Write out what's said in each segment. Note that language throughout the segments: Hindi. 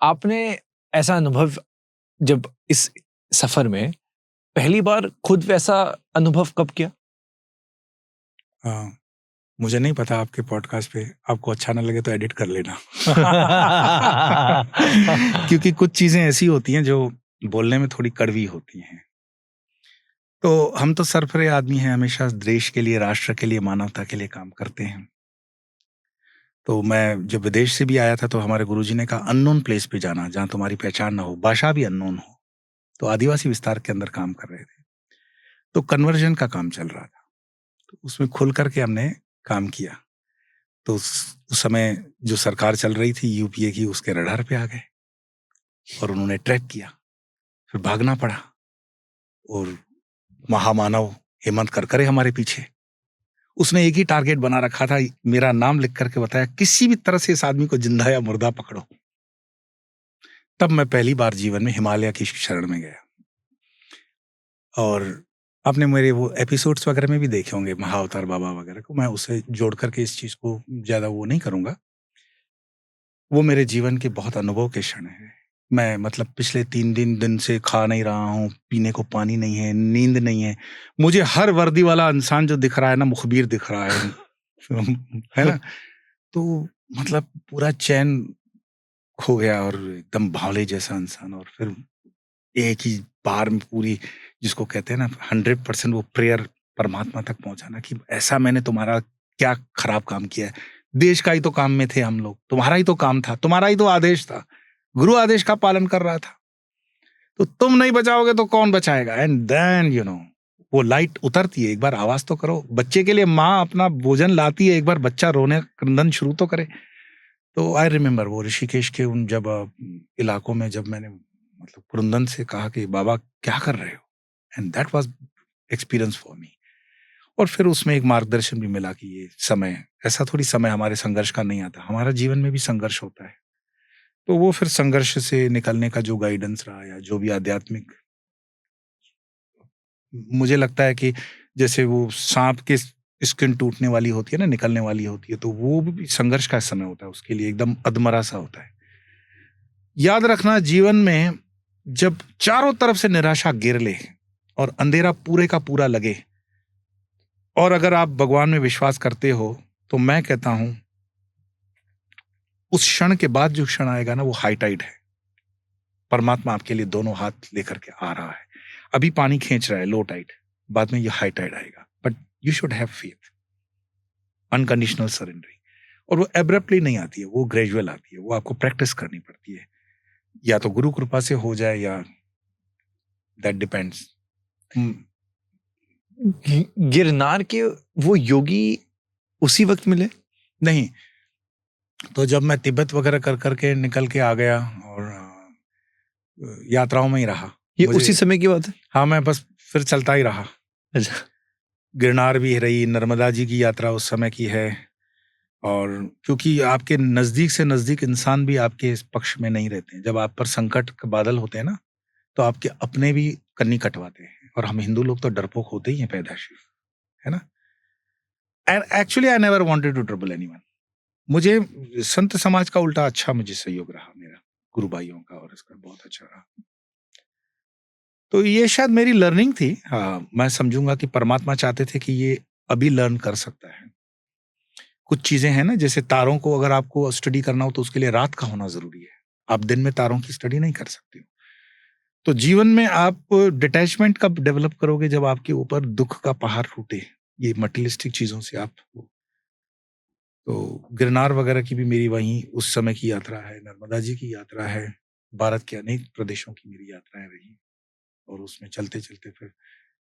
आपने ऐसा अनुभव जब इस सफर में पहली बार खुद वैसा अनुभव कब किया? हाँ, मुझे नहीं पता आपके पॉडकास्ट पे, आपको अच्छा ना लगे तो एडिट कर लेना। क्योंकि कुछ चीजें ऐसी होती हैं जो बोलने में थोड़ी कड़वी होती हैं। तो हम तो सरफरे आदमी हैं, हमेशा देश के लिए, राष्ट्र के लिए, मानवता के लिए काम करते हैं। तो मैं जब विदेश से भी आया था तो हमारे गुरुजी ने कहा अननोन प्लेस पे जाना, जहाँ तुम्हारी पहचान ना हो, भाषा भी अननोन हो। तो आदिवासी विस्तार के अंदर काम कर रहे थे, तो कन्वर्जन का काम चल रहा था, तो उसमें खुल करके हमने काम किया। तो उस समय जो सरकार चल रही थी यूपीए की, उसके रडार पे आ गए और उन्होंने ट्रैक किया। फिर भागना पड़ा और महामानव हेमंत करकरे हमारे पीछे। उसने एक ही टारगेट बना रखा था, मेरा नाम लिख करके बताया किसी भी तरह से इस आदमी को जिंदा या मुर्दा पकड़ो। तब मैं पहली बार जीवन में हिमालय की शरण में गया। और आपने मेरे वो एपिसोड्स वगैरह में भी देखे होंगे, महाअवतार बाबा वगैरह को, मैं उसे जोड़ करके इस चीज को ज्यादा वो नहीं करूंगा। वो मेरे जीवन के बहुत अनुभव के क्षण है। मैं मतलब पिछले 3 दिन से खा नहीं रहा हूँ, पीने को पानी नहीं है, नींद नहीं है। मुझे हर वर्दी वाला इंसान जो दिख रहा है ना, मुखबिर दिख रहा है है ना। तो मतलब पूरा चैन खो गया और एकदम भावले जैसा इंसान। और फिर एक ही बार में पूरी, जिसको कहते हैं ना 100% वो प्रेयर परमात्मा तक पहुंचाना कि ऐसा मैंने तुम्हारा क्या खराब काम किया है। देश का ही तो काम में थे हम लोग, तुम्हारा ही तो काम था, तुम्हारा ही तो आदेश था, गुरु आदेश का पालन कर रहा था, तो तुम नहीं बचाओगे तो कौन बचाएगा। एंड देन वो लाइट उतरती है। एक बार आवाज तो करो, बच्चे के लिए माँ अपना भोजन लाती है, एक बार बच्चा रोने क्रंदन शुरू तो करे। तो आई रिमेम्बर वो ऋषिकेश के उन जब इलाकों में जब मैंने मतलब कुरुंदन से कहा कि बाबा क्या कर रहे हो, and that was experience for me. और फिर उसमें एक मार्गदर्शन भी मिला कि ये समय, ऐसा थोड़ी समय हमारे संघर्ष का नहीं आता, हमारा जीवन में भी संघर्ष होता है। तो वो फिर संघर्ष से निकलने का जो गाइडेंस रहा या जो भी आध्यात्मिक, मुझे लगता है कि जैसे वो सांप के स्किन टूटने वाली होती है ना, निकलने वाली होती है, तो वो भी संघर्ष का समय होता है, उसके लिए एकदम अधमरा सा होता है। याद रखना, जीवन में जब चारों तरफ से निराशा गिर ले और अंधेरा पूरे का पूरा लगे, और अगर आप भगवान में विश्वास करते हो, तो मैं कहता हूं उस क्षण के बाद जो क्षण आएगा ना, वो हाई टाइड है। परमात्मा आपके लिए दोनों हाथ लेकर के आ रहा है। अभी पानी खींच रहा है लो टाइड, बाद में ये हाई टाइड आएगा। But you should have faith, unconditional surrendering. और वो एब्रप्टली नहीं आती है, वो ग्रेजुअल आती है, वो आपको प्रैक्टिस करनी पड़ती है, या तो गुरु कृपा से हो जाए या दैट डिपेंड्स। गिरनार के वो योगी उसी वक्त मिले? नहीं, तो जब मैं तिब्बत वगैरह कर करके निकल के आ गया और यात्राओं में ही रहा। ये उसी समय की बात है? हाँ, मैं बस फिर चलता ही रहा। अच्छा। गिरनार भी रही, नर्मदा जी की यात्रा उस समय की है। और क्योंकि आपके नजदीक से नजदीक इंसान भी आपके इस पक्ष में नहीं रहते हैं, जब आप पर संकट के बादल होते हैं ना, तो आपके अपने भी कन्नी कटवाते हैं। और हम हिंदू लोग तो डरपोक होते ही हैं पैदाशी, है ना। And actually I never wanted to trouble anyone. मुझे संत समाज का उल्टा अच्छा मुझे सहयोग रहा, मेरा गुरु भाइयों का, और इसका बहुत अच्छा रहा। तो ये शायद मेरी लर्निंग थी। हाँ, मैं समझूंगा कि परमात्मा चाहते थे कि ये अभी लर्न कर सकता है। कुछ चीजें हैं ना, जैसे तारों को अगर आपको स्टडी करना हो तो उसके लिए रात का होना जरूरी है, आप दिन में तारों की स्टडी नहीं कर सकते हो। तो जीवन में आप डिटैचमेंट कब डेवलप करोगे, जब आपके ऊपर दुख का पहाड़ टूटे, ये मटेरियलिस्टिक चीजों से आप। तो गिरनार वगैरह की भी मेरी वहीं उस समय की यात्रा है, नर्मदा जी की यात्रा है, भारत के अनेक प्रदेशों की मेरी यात्राएं रही, और उसमें चलते चलते फिर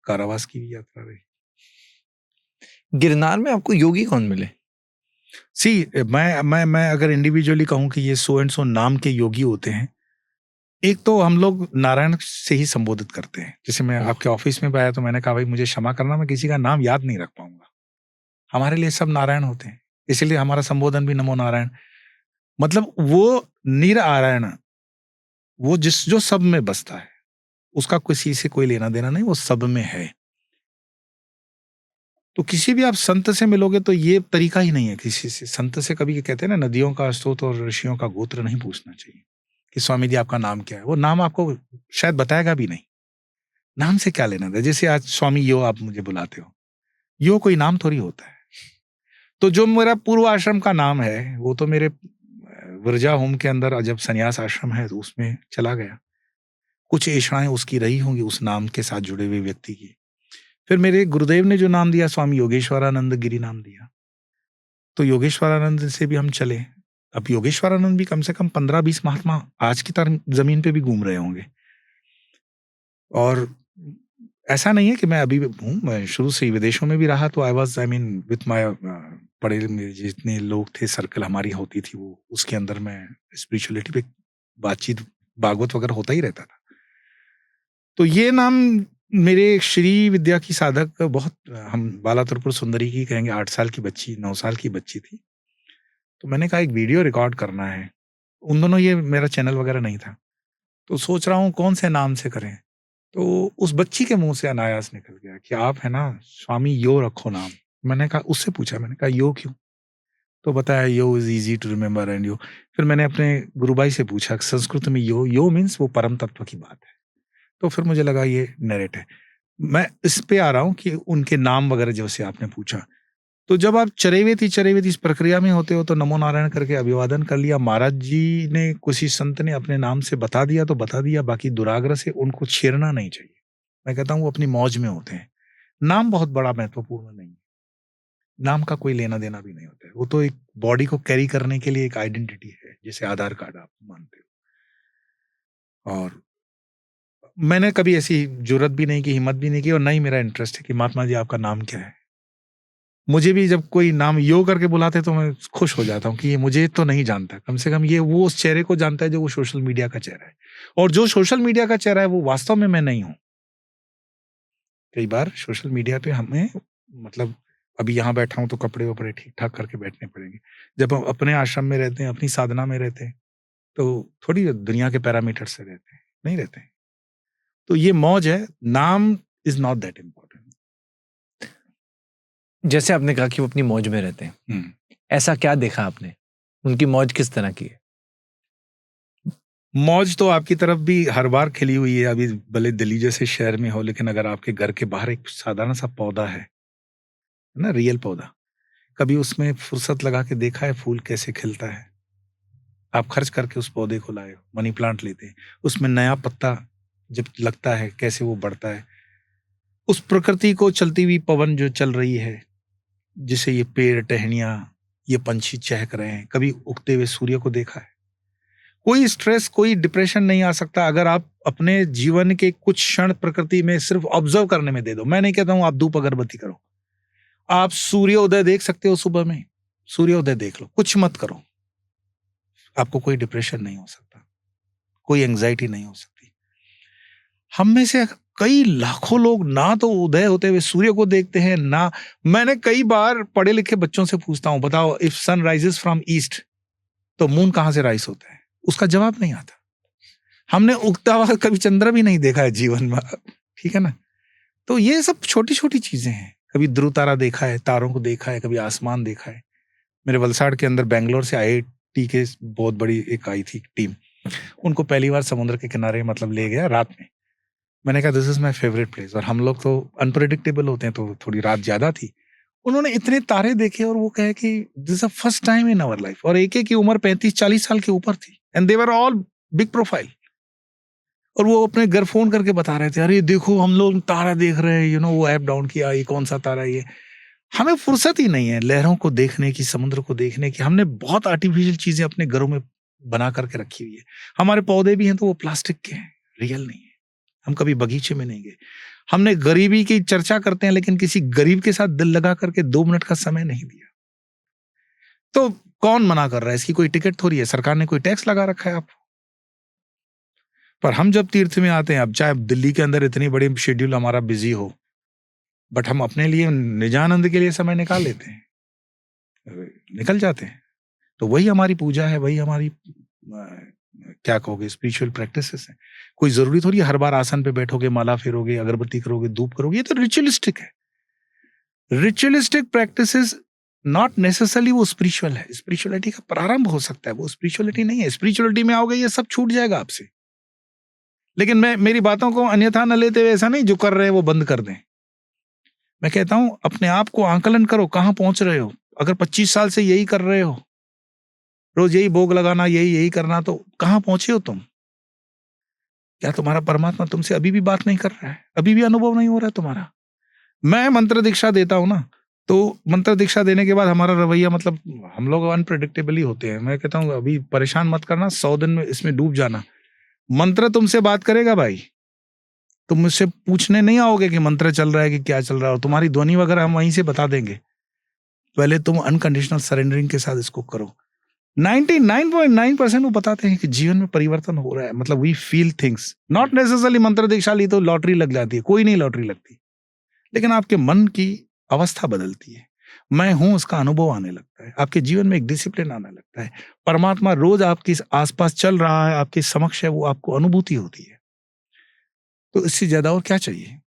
कारावास की भी यात्रा रही। गिरनार में आपको योगी कौन मिले? सी, मैं अगर इंडिविजुअली कहूं कि ये सो एंड सो नाम के योगी होते हैं, एक तो हम लोग नारायण से ही संबोधित करते हैं। जैसे मैं आपके ऑफिस में आया तो मैंने कहा भाई मुझे क्षमा करना, मैं किसी का नाम याद नहीं रख पाऊंगा, हमारे लिए सब नारायण होते हैं, इसीलिए हमारा संबोधन भी नमो नारायण। मतलब वो निरारायण, वो जो सब में बसता है, उसका किसी से कोई लेना देना नहीं, वो सब में है। तो किसी भी आप संत से मिलोगे तो ये तरीका ही नहीं है किसी से। संत से कभी कहते हैं ना, नदियों का स्रोत और ऋषियों का गोत्र नहीं पूछना चाहिए, कि स्वामी जी आपका नाम क्या है, वो नाम आपको शायद बताएगा भी नहीं। नाम से क्या लेना था? जैसे आज स्वामी यो आप मुझे बुलाते हो, यो कोई नाम थोड़ी होता है। तो जो मेरा पूर्व आश्रम का नाम है वो तो मेरे विरजा होम के अंदर जब संन्यास आश्रम है तो उसमें चला गया। कुछ इच्छाएं उसकी रही होंगी उस नाम के साथ जुड़े हुए व्यक्ति की। फिर मेरे गुरुदेव ने जो नाम दिया स्वामी योगेश्वरानंद गिरी नाम दिया, तो योगेश्वरानंद से भी हम चले। अब योगेश्वरानंद भी कम से कम 15-20 महात्मा आज की तरह जमीन पे भी घूम रहे होंगे। और ऐसा नहीं है कि मैं अभी हूँ, मैं शुरू से ही विदेशों में भी रहा, तो I was I mean with my पढ़े मेरे जितने लोग थे, सर्कल हमारी होती थी, वो उसके अंदर मैं स्पिरिचुअलिटी पे बातचीत भागवत वगैरह होता ही रहता था। तो ये नाम मेरे श्री विद्या की साधक बहुत, हम बाला त्रिपुर सुंदरी की कहेंगे, 8 साल की बच्ची, 9 साल की बच्ची थी। तो मैंने कहा एक वीडियो रिकॉर्ड करना है। उन दोनों ये मेरा चैनल वगैरह नहीं था, तो सोच रहा हूँ कौन से नाम से करें। तो उस बच्ची के मुंह से अनायास निकल गया कि आप है ना स्वामी यो रखो नाम। मैंने कहा, उससे पूछा, मैंने कहा यो क्यों? तो बताया yo is easy to remember and yo. फिर मैंने अपने गुरु भाई से पूछा संस्कृत में यो मीन्स वो परम तत्व की बात है। तो फिर मुझे लगा ये नैरेट है। मैं इस पे आ रहा हूँ कि उनके नाम वगैरह जैसे आपने पूछा, तो जब आप चरेवेती इस प्रक्रिया में होते हो तो नमो नारायण करके अभिवादन कर लिया। महाराज जी ने, किसी संत ने अपने नाम से बता दिया तो बता दिया, बाकी दुराग्रह से उनको छेड़ना नहीं चाहिए। मैं कहता हूँ वो अपनी मौज में होते हैं। नाम बहुत बड़ा महत्वपूर्ण नहीं है, नाम का कोई लेना देना भी नहीं होता है। वो तो एक बॉडी को कैरी करने के लिए एक आइडेंटिटी है, जैसे आधार कार्ड आप मानते हो। और मैंने कभी ऐसी जुर्रत भी नहीं की, हिम्मत भी नहीं की, और ना ही मेरा इंटरेस्ट है कि महात्मा जी आपका नाम क्या है। मुझे भी जब कोई नाम यो करके बुलाते तो मैं खुश हो जाता हूँ कि ये मुझे तो नहीं जानता, कम से कम ये वो उस चेहरे को जानता है जो वो सोशल मीडिया का चेहरा है, और जो सोशल मीडिया का चेहरा है वो वास्तव में मैं नहीं हूँ। कई बार सोशल मीडिया पे हमें, मतलब अभी यहाँ बैठा हूँ तो कपड़े वपड़े ठीक ठाक करके बैठने पड़ेंगे। जब हम अपने आश्रम में रहते हैं, अपनी साधना में रहते हैं, तो थोड़ी दुनिया के पैरामीटर से रहते हैं, नहीं रहते हैं। तो ये मौज है, नाम इज नॉट दैट इम्पोर्टेंट। जैसे आपने कहा कि वो अपनी मौज में रहते हैं, ऐसा क्या देखा आपने? उनकी मौज किस तरह की है? मौज तो आपकी तरफ भी हर बार खिली हुई है। अभी भले दिल्ली जैसे शहर में हो, लेकिन अगर आपके घर के बाहर एक साधारण सा पौधा है ना, रियल पौधा, कभी उसमें फुर्सत लगा के देखा है फूल कैसे खिलता है? आप खर्च करके उस पौधे को लाए हो, मनी प्लांट लेते हैं, उसमें नया पत्ता जब लगता है कैसे वो बढ़ता है। उस प्रकृति को, चलती हुई पवन जो चल रही है, जिसे ये पेड़ टहनियां, ये पंछी चहक रहे हैं, कभी उगते हुए सूर्य को देखा है? कोई स्ट्रेस, कोई डिप्रेशन नहीं आ सकता अगर आप अपने जीवन के कुछ क्षण प्रकृति में सिर्फ ऑब्जर्व करने में दे दो। मैं नहीं कहता हूं आप धूप अगरबत्ती करो, आप सूर्योदय देख सकते हो, सुबह में सूर्योदय देख लो, कुछ मत करो, आपको कोई डिप्रेशन नहीं हो सकता, कोई एंजाइटी नहीं हो सकती। हम में से कई लाखों लोग ना तो उदय होते हुए सूर्य को देखते हैं, ना, मैंने कई बार पढ़े लिखे बच्चों से पूछता हूं, बताओ if sun rises from east तो मून कहां से राइज होता है? उसका जवाब नहीं आता। हमने उगता हुआ कभी चंद्र भी नहीं देखा है जीवन में, ठीक है ना? तो ये सब छोटी छोटी चीजें हैं। कभी ध्रुव तारा देखा है, तारों को देखा है, कभी आसमान देखा है। मेरे वलसाड़ के अंदर बेंगलोर से IIT के बहुत बड़ी एक आई थी टीम, उनको पहली बार समुद्र के किनारे मतलब ले गया रात में। मैंने कहा this is my favourite place, और हम लोग तो अनप्रेडिक्टेबल होते हैं, तो थोड़ी रात ज्यादा थी। उन्होंने इतने तारे देखे और वो कहे कि this is first time in our life, और एक एक की उम्र 35-40 साल के ऊपर थी, and they were all big profile. और वो अपने घर फोन करके बता रहे थे, अरे देखो हम लोग तारा देख रहे हैं, वो ऐप डाउन किया, ये कौन सा तारा ये। हमें फुर्सत ही नहीं है लहरों को देखने की, समुद्र को देखने की। हमने बहुत आर्टिफिशियल चीजें अपने घरों में बना करके रखी हुई है। हमारे पौधे भी हैं तो वो प्लास्टिक के हैं, रियल नहीं है। हम कभी बगीचे में नहीं गए। हमने गरीबी की चर्चा करते हैं, लेकिन किसी गरीब के साथ दिल लगा करके 2 मिनट का समय नहीं दिया। तो कौन मना कर रहा है? इसकी कोई टिकट थोड़ी है, सरकार ने कोई टैक्स लगा रखा है आपको। पर हम जब तीर्थ में आते हैं, अब चाहे दिल्ली के अंदर इतनी बड़ी शेड्यूल हमारा बिजी हो, बट हम अपने लिए निजानंद के लिए समय निकाल लेते हैं, निकल जाते हैं। तो वही हमारी पूजा है, वही हमारी क्या कहोगे स्पिरिचुअल प्रैक्टिसेस है। कोई जरूरी थोड़ी हर बार आसन पे बैठोगे, माला फेरोगे, अगरबत्ती करोगे, धूप करोगे, ये तो रिचुअलिस्टिक है। रिचुअलिस्टिक प्रैक्टिसेस नॉट नेसेसरली वो स्पिरिचुअल है, स्पिरिचुअलिटी का प्रारंभ हो सकता है, वो स्पिरिचुअलिटी नहीं है। स्पिरिचुअलिटी में आओगे ये सब छूट जाएगा आपसे। लेकिन मैं मेरी बातों को अन्यथा न लेते हुए ऐसा नहीं जो कर रहे हैं वो बंद कर दें। मैं कहता हूं अपने आप को आंकलन करो, कहां पहुंच रहे हो। अगर 25 साल से यही कर रहे हो, रोज यही भोग लगाना, यही करना, तो कहां पहुंचे हो तुम? क्या तुम्हारा परमात्मा तुमसे अभी भी बात नहीं कर रहा है? अभी भी अनुभव नहीं हो रहा है तुम्हारा? मैं मंत्र दीक्षा देता हूं ना, तो मंत्र दीक्षा देने के बाद हमारा रवैया, मतलब हम लोग अनप्रेडिक्टेबल ही होते हैं। मैं कहता हूं अभी परेशान मत करना, 100 दिन में इसमें डूब जाना। मंत्र तुमसे बात करेगा भाई, तुम मुझसे पूछने नहीं आओगे कि मंत्र चल रहा है कि क्या चल रहा है, और तुम्हारी ध्वनि वगैरह हम वहीं से बता देंगे। पहले तुम अनकंडीशनल सरेंडरिंग के साथ इसको करो। 99.9% वो बताते हैं कि जीवन में परिवर्तन हो रहा है। मतलब we feel things, not necessarily मंत्र दीक्षा ली तो लॉटरी लग जाती है, कोई नहीं लॉटरी लगती, लेकिन आपके मन की अवस्था बदलती है। मैं हूं उसका अनुभव आने लगता है, आपके जीवन में एक डिसिप्लिन आने लगता है। परमात्मा रोज आपके आसपास चल रहा है, आपके समक्ष है, वो आपको अनुभूति होती है। तो इससे ज्यादा और क्या चाहिए?